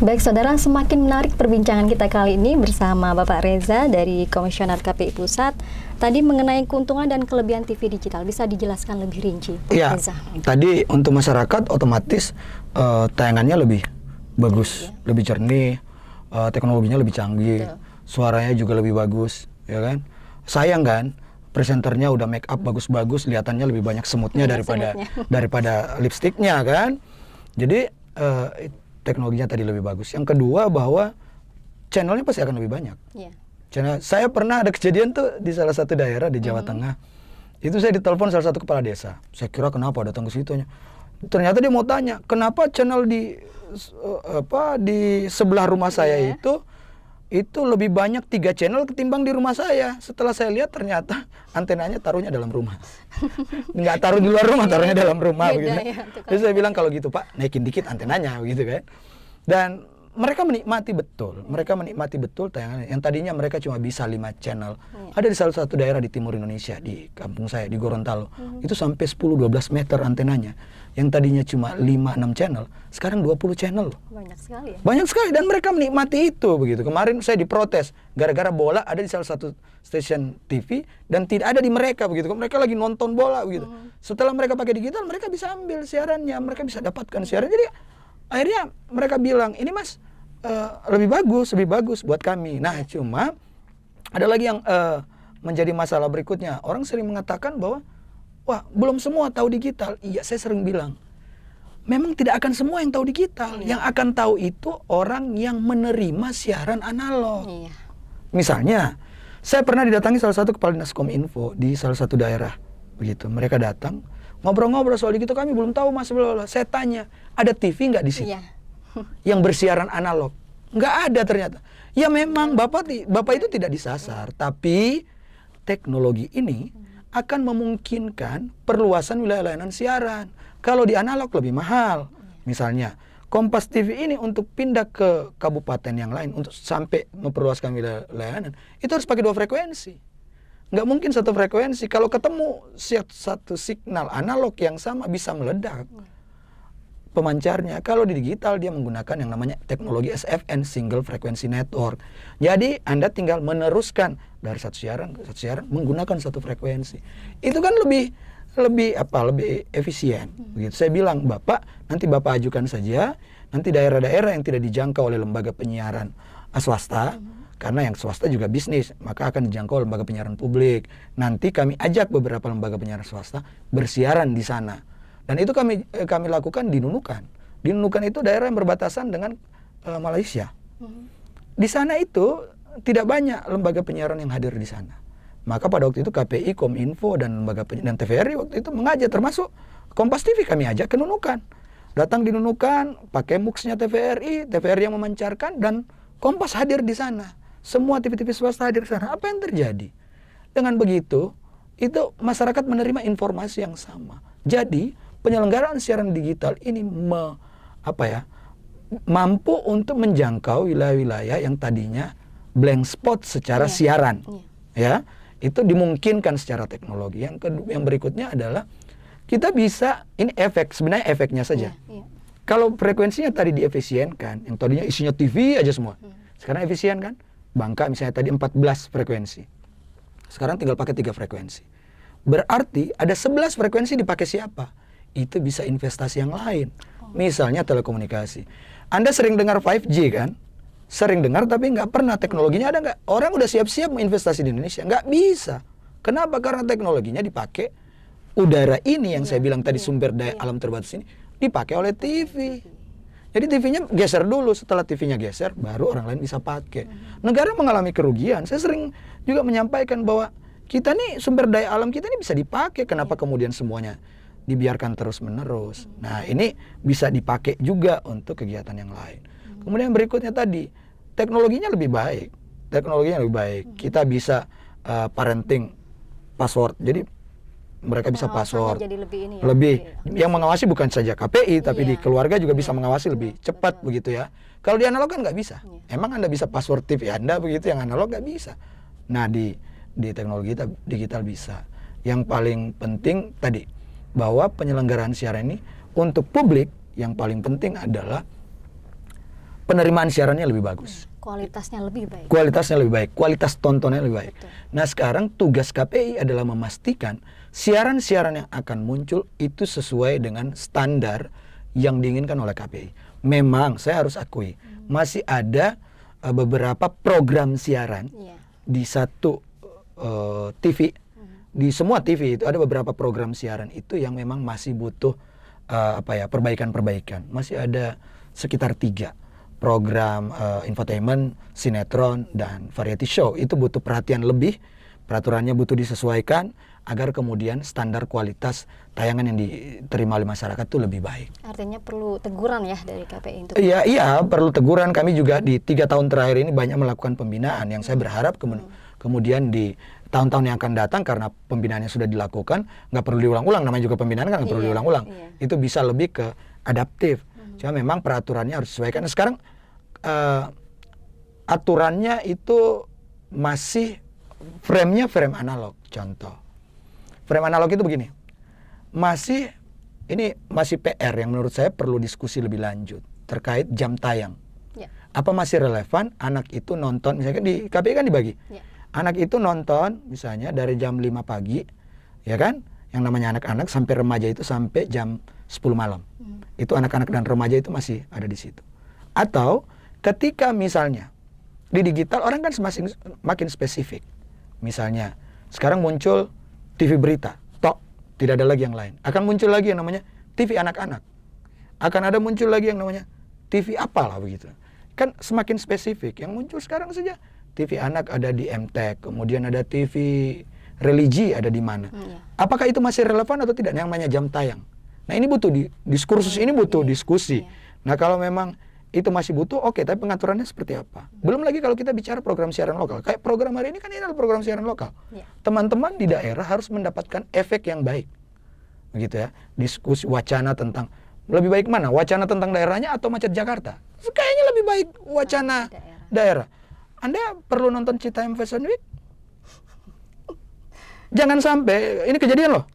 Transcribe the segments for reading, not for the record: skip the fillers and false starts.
Baik saudara, semakin menarik perbincangan kita kali ini bersama Bapak Reza dari Komisioner KPI Pusat. Tadi mengenai keuntungan dan kelebihan TV digital, bisa dijelaskan lebih rinci, Pak Reza? Tadi untuk masyarakat otomatis tayangannya lebih bagus, lebih jernih, teknologinya lebih canggih, suaranya juga lebih bagus, ya kan? Sayang kan, presenternya udah make up bagus-bagus, kelihatannya lebih banyak semutnya daripada lipstiknya kan? Jadi teknologinya tadi lebih bagus. Yang kedua bahwa channelnya pasti akan lebih banyak. Channel, saya pernah ada kejadian tuh di salah satu daerah di Jawa Tengah. Itu saya ditelepon salah satu kepala desa. Saya kira kenapa datang ke situnya. Ternyata dia mau tanya, kenapa channel di sebelah rumah saya itu lebih banyak 3 channel ketimbang di rumah saya. Setelah saya lihat ternyata antenanya taruhnya dalam rumah. Nggak taruh di luar rumah, taruhnya dalam rumah begitu. Jadi saya bilang kalau gitu Pak, naikin dikit antenanya begitu kan. Dan mereka menikmati betul tayangan yang tadinya mereka cuma bisa 5 channel. Ada di salah satu daerah di timur Indonesia, di kampung saya di Gorontalo. Itu sampai 10-12 meter antenanya. Yang tadinya cuma 5-6 channel, sekarang 20 channel. Banyak sekali ya? Banyak sekali, dan mereka menikmati itu begitu. Kemarin saya diprotes gara-gara bola ada di salah satu stasiun TV dan tidak ada di mereka begitu. Mereka lagi nonton bola begitu. Setelah mereka pakai digital, mereka bisa ambil siarannya, mereka bisa dapatkan siaran. Jadi akhirnya mereka bilang, ini Mas lebih bagus buat kami. Nah, cuma ada lagi yang menjadi masalah berikutnya. Orang sering mengatakan bahwa wah, belum semua tahu digital. Iya, saya sering bilang, memang tidak akan semua yang tahu digital. Yang akan tahu itu orang yang menerima siaran analog. Misalnya, saya pernah didatangi salah satu kepala dinas Kominfo di salah satu daerah. Begitu, mereka datang, ngobrol-ngobrol soal digital, kami belum tahu Mas. Saya tanya, ada TV nggak di situ? Yang bersiaran analog? Nggak ada ternyata. Ya memang Bapak itu tidak disasar, tapi teknologi ini akan memungkinkan perluasan wilayah layanan siaran. Kalau di analog lebih mahal. Misalnya, Kompas TV ini untuk pindah ke kabupaten yang lain, untuk sampai memperluaskan wilayah layanan, itu harus pakai 2 frekuensi. Nggak mungkin 1 frekuensi. Kalau ketemu satu signal analog yang sama, bisa meledak pemancarnya. Kalau di digital, dia menggunakan yang namanya teknologi SFN, Single Frequency Network. Jadi Anda tinggal meneruskan dari satu siaran ke satu siaran menggunakan 1 frekuensi. Itu kan lebih efisien. Begitu. Saya bilang, nanti Bapak ajukan saja, nanti daerah-daerah yang tidak dijangkau oleh lembaga penyiaran swasta, karena yang swasta juga bisnis, maka akan dijangkau lembaga penyiaran publik. Nanti kami ajak beberapa lembaga penyiaran swasta bersiaran di sana. Dan itu kami lakukan di Nunukan. Di Nunukan itu daerah yang berbatasan dengan Malaysia. Di sana itu tidak banyak lembaga penyiaran yang hadir di sana. Maka pada waktu itu KPI, Kominfo, dan lembaga penyiaran TVRI waktu itu mengajak, termasuk Kompas TV kami ajak ke Nunukan. Datang di Nunukan, pakai MUX-nya TVRI yang memancarkan, dan Kompas hadir di sana. Semua TV-TV swasta hadir di sana. Apa yang terjadi? Dengan begitu, itu masyarakat menerima informasi yang sama. Jadi penyelenggaraan siaran digital ini mampu untuk menjangkau wilayah-wilayah yang tadinya blank spot secara siaran. Ya, itu dimungkinkan secara teknologi. Yang berikutnya adalah kita bisa, ini sebenarnya efeknya saja. Kalau frekuensinya tadi diefisienkan, yang tadinya isinya TV aja semua, sekarang efisien kan? Bangka misalnya tadi 14 frekuensi, sekarang tinggal pakai 3 frekuensi. Berarti ada 11 frekuensi dipakai siapa? Itu bisa investasi yang lain. Misalnya telekomunikasi. Anda sering dengar 5G kan? Sering dengar tapi nggak pernah teknologinya ada nggak? Orang udah siap-siap menginvestasi di Indonesia. Nggak bisa. Kenapa? Karena teknologinya dipakai udara ini yang saya bilang tadi, sumber daya alam terbatas ini dipakai oleh TV. Jadi TV-nya geser dulu, setelah TV-nya geser baru orang lain bisa pakai. Negara mengalami kerugian. Saya sering juga menyampaikan bahwa kita nih sumber daya alam kita ini bisa dipakai, kenapa kemudian semuanya dibiarkan terus-menerus. Nah, ini bisa dipakai juga untuk kegiatan yang lain. Kemudian berikutnya tadi, teknologinya lebih baik. Kita bisa parenting password. Jadi mereka bisa password. Jadi lebih yang mengawasi bukan saja KPI, tapi di keluarga juga bisa mengawasi lebih cepat begitu ya. Kalau di analog kan nggak bisa. Emang Anda bisa password TV Anda begitu, yang analog nggak bisa. Nah, di teknologi digital bisa. Yang paling penting tadi, bahwa penyelenggaraan siaran ini untuk publik, yang paling penting adalah penerimaan siarannya lebih bagus. Kualitasnya lebih baik. Kualitasnya lebih baik, kualitas tontonnya lebih baik. Betul. Nah sekarang tugas KPI adalah memastikan siaran-siaran yang akan muncul itu sesuai dengan standar yang diinginkan oleh KPI. Memang saya harus akui masih ada beberapa program siaran di satu TV, di semua TV itu ada beberapa program siaran itu yang memang masih butuh perbaikan-perbaikan. Masih ada sekitar 3 program infotainment, sinetron, dan variety show. Itu butuh perhatian lebih, peraturannya butuh disesuaikan agar kemudian standar kualitas tayangan yang diterima oleh masyarakat itu lebih baik. Artinya perlu teguran ya dari KPI untuk... Iya, perlu teguran. Kami juga di 3 tahun terakhir ini banyak melakukan pembinaan yang saya berharap kemudian di tahun-tahun yang akan datang, karena pembinaannya sudah dilakukan, nggak perlu diulang-ulang, namanya juga pembinaan kan nggak perlu diulang-ulang. Itu bisa lebih ke adaptif. Cuma memang peraturannya harus disesuaikan. Sekarang aturannya itu masih frame-nya frame analog. Contoh, frame analog itu begini, ini masih PR yang menurut saya perlu diskusi lebih lanjut terkait jam tayang. Apa masih relevan anak itu nonton, misalnya di KPI kan dibagi, anak itu nonton misalnya dari jam 5 pagi, ya kan, yang namanya anak-anak, sampai remaja itu sampai jam 10 malam. Itu anak-anak dan remaja itu masih ada di situ. Atau ketika misalnya di digital orang kan makin spesifik. Misalnya sekarang muncul TV berita, tok, tidak ada lagi yang lain. Akan muncul lagi yang namanya TV anak-anak. Akan ada muncul lagi yang namanya TV apalah begitu. Kan semakin spesifik. Yang muncul sekarang saja TV anak ada di MTech, kemudian ada TV religi ada di mana. Apakah itu masih relevan atau tidak yang namanya jam tayang? Nah ini butuh diskursus ini butuh diskusi. Nah kalau memang itu masih butuh, oke, tapi pengaturannya seperti apa? Belum lagi kalau kita bicara program siaran lokal. Kayak program hari ini kan ini adalah program siaran lokal. Teman-teman di daerah harus mendapatkan efek yang baik. Begitu ya. Diskusi wacana tentang lebih baik mana? Wacana tentang daerahnya atau macet Jakarta? Kayaknya lebih baik wacana daerah. Anda perlu nonton Citayam Fashion Week? Jangan sampai, ini kejadian loh.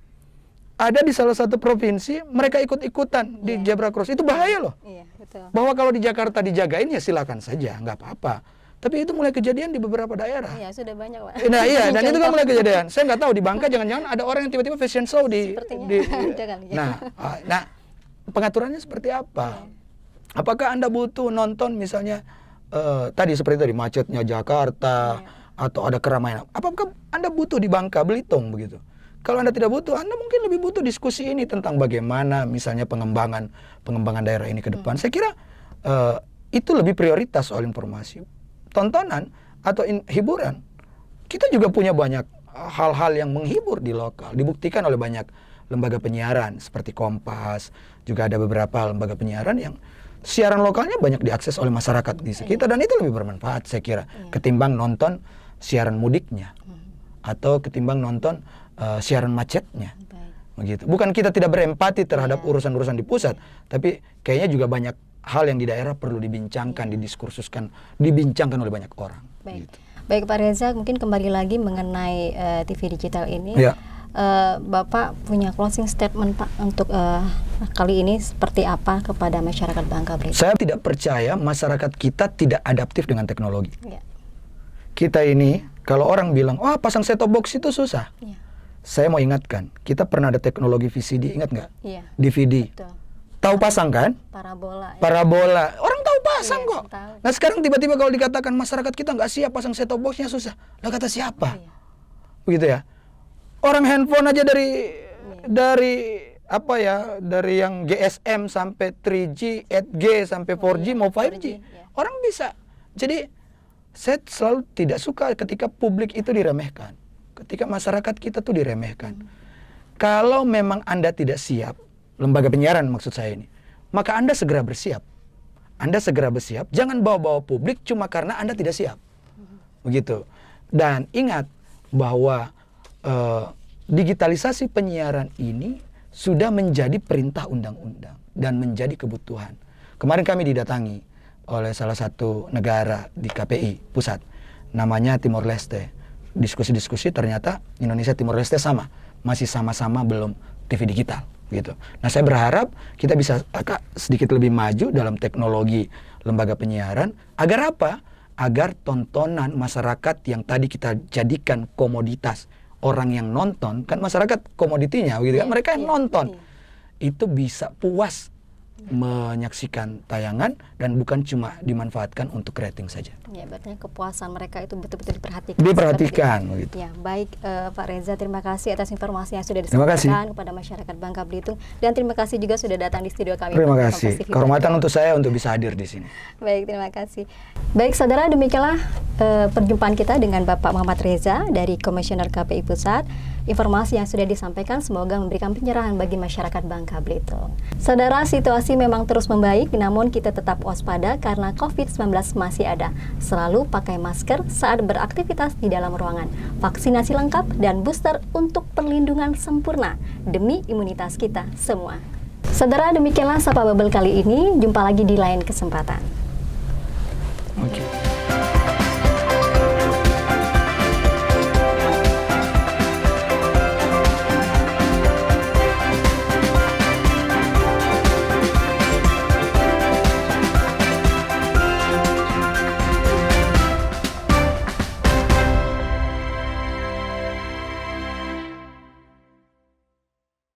Ada di salah satu provinsi, mereka ikut-ikutan di zebra cross. Itu bahaya loh. Betul. Bahwa kalau di Jakarta dijagain ya silakan saja, nggak apa-apa. Tapi itu mulai kejadian di beberapa daerah. Iya, sudah banyak, Pak. Nah iya, dan itu kan mulai kejadian. Saya nggak tahu di Bangka jangan-jangan ada orang yang tiba-tiba fashion show Nah, pengaturannya seperti apa? Apakah Anda butuh nonton misalnya tadi seperti tadi macetnya Jakarta atau ada keramaian? Apakah Anda butuh di Bangka Belitung begitu? Kalau Anda tidak butuh, Anda mungkin lebih butuh diskusi ini tentang bagaimana misalnya pengembangan daerah ini ke depan. Saya kira itu lebih prioritas soal informasi. Tontonan atau hiburan. Kita juga punya banyak hal-hal yang menghibur di lokal. Dibuktikan oleh banyak lembaga penyiaran seperti Kompas. Juga ada beberapa lembaga penyiaran yang siaran lokalnya banyak diakses oleh masyarakat di sekitar. Dan itu lebih bermanfaat saya kira. Ketimbang nonton siaran mudiknya. Atau ketimbang nonton siaran macetnya. Begitu. Bukan kita tidak berempati terhadap urusan-urusan di pusat, tapi kayaknya juga banyak hal yang di daerah perlu dibincangkan, didiskursuskan, dibincangkan oleh banyak orang. Baik Pak Reza, mungkin kembali lagi mengenai TV digital ini. Bapak punya closing statement Pak untuk kali ini seperti apa kepada masyarakat Bangka Belitung? Saya tidak percaya masyarakat kita tidak adaptif dengan teknologi. Kita ini, kalau orang bilang, wah pasang set-top box itu susah. Saya mau ingatkan, kita pernah ada teknologi VCD, ingat nggak? DVD. Betul. Tahu pasang kan? Parabola. Orang tahu pasang kok. Tahu. Nah sekarang tiba-tiba kalau dikatakan masyarakat kita nggak siap pasang set-top boxnya susah. Lah kata siapa? Begitu ya. Orang handphone aja dari yang GSM sampai 3G, 8G sampai 4G mau 5G. Orang bisa. Jadi saya selalu tidak suka ketika publik itu diremehkan. Ketika masyarakat kita tuh diremehkan. Kalau memang Anda tidak siap, lembaga penyiaran maksud saya ini, maka Anda segera bersiap. Anda segera bersiap, jangan bawa-bawa publik cuma karena Anda tidak siap. Begitu. Dan ingat bahwa digitalisasi penyiaran ini sudah menjadi perintah undang-undang dan menjadi kebutuhan. Kemarin kami didatangi oleh salah satu negara di KPI pusat, namanya Timor Leste. Diskusi-diskusi ternyata Indonesia Timor Leste masih sama-sama belum TV digital. gitu. Nah, saya berharap kita bisa agak sedikit lebih maju dalam teknologi lembaga penyiaran agar apa? Agar tontonan masyarakat yang tadi kita jadikan komoditas, orang yang nonton, kan masyarakat komoditinya begitu kan, mereka yang nonton itu bisa puas menyaksikan tayangan dan bukan cuma dimanfaatkan untuk rating saja. Ya, berarti kepuasan mereka itu betul-betul diperhatikan. Diperhatikan begitu. Ya, baik Pak Reza, terima kasih atas informasi yang sudah disampaikan kepada masyarakat Bangka Belitung, dan terima kasih juga sudah datang di studio kami. Terima kasih. Kehormatan untuk saya untuk bisa hadir di sini. Baik, terima kasih. Baik, saudara, demikianlah perjumpaan kita dengan Bapak Muhammad Reza dari Komisioner KPI Pusat. Informasi yang sudah disampaikan semoga memberikan pencerahan bagi masyarakat Bangka Belitung. Saudara, situasi memang terus membaik, namun kita tetap waspada karena COVID-19 masih ada. Selalu pakai masker saat beraktivitas di dalam ruangan. Vaksinasi lengkap dan booster untuk perlindungan sempurna demi imunitas kita semua. Saudara, demikianlah Sapa Bubble kali ini. Jumpa lagi di lain kesempatan.